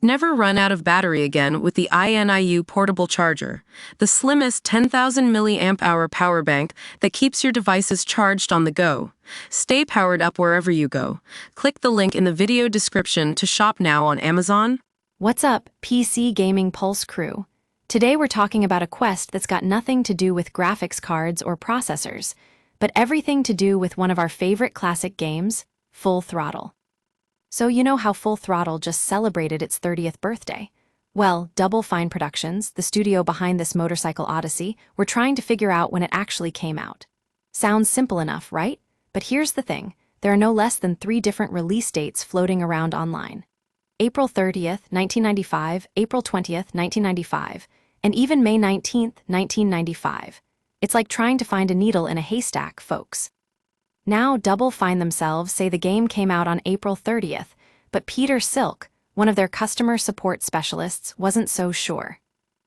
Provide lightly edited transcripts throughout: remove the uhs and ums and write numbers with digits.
Never run out of battery again with the INIU portable charger, the slimmest 10,000 milliamp hour power bank that keeps your devices charged on the go. Stay powered up wherever you go. Click the link in the video description to shop now on Amazon. What's up, PC Gaming Pulse crew? Today we're talking about a quest that's got nothing to do with graphics cards or processors, but everything to do with one of our favorite classic games, Full Throttle. So you know how Full Throttle just celebrated its 30th birthday? Well, Double Fine Productions, the studio behind this motorcycle odyssey, were trying to figure out when it actually came out. Sounds simple enough, right? But here's the thing, there are no less than 3 different release dates floating around online. April 30th, 1995, April 20th, 1995, and even May 19th, 1995. It's like trying to find a needle in a haystack, folks. Now Double Fine themselves say the game came out on April 30th, but Peter Silk, one of their customer support specialists, wasn't so sure.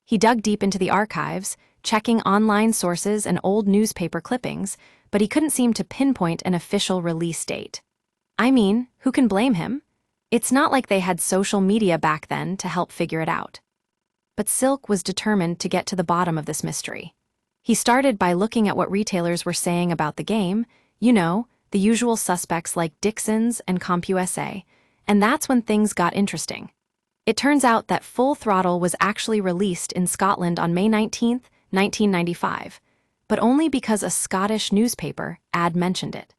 He dug deep into the archives, checking online sources and old newspaper clippings, but he couldn't seem to pinpoint an official release date. I mean, who can blame him? It's not like they had social media back then to help figure it out. But Silk was determined to get to the bottom of this mystery. He started by looking at what retailers were saying about the game, you know, the usual suspects like Dixon's and CompUSA, and that's when things got interesting. It turns out that Full Throttle was actually released in Scotland on May 19, 1995, but only because a Scottish newspaper ad mentioned it.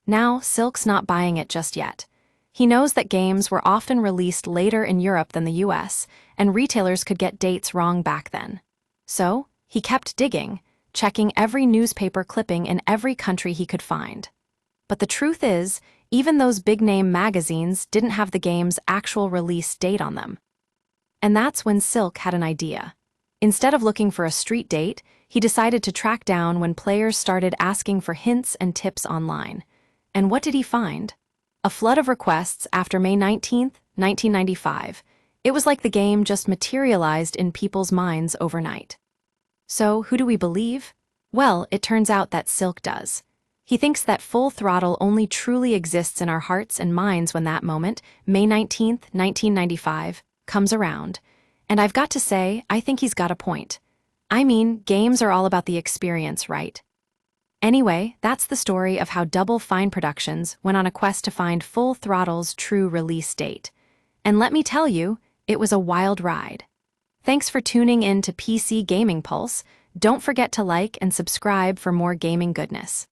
Now, Silk's not buying it just yet. He knows that games were often released later in Europe than the US, and retailers could get dates wrong back then. So, he kept digging, checking every newspaper clipping in every country he could find. But the truth is, even those big-name magazines didn't have the game's actual release date on them. And that's when Silk had an idea. Instead of looking for a street date, he decided to track down when players started asking for hints and tips online. And what did he find? A flood of requests after May 19, 1995. It was like the game just materialized in people's minds overnight. So, who do we believe? Well, it turns out that Silk does. He thinks that Full Throttle only truly exists in our hearts and minds when that moment, May 19, 1995, comes around. And I've got to say, I think he's got a point. I mean, games are all about the experience, right? Anyway, that's the story of how Double Fine Productions went on a quest to find Full Throttle's true release date. And let me tell you, it was a wild ride. Thanks for tuning in to PC Gaming Pulse. Don't forget to like and subscribe for more gaming goodness.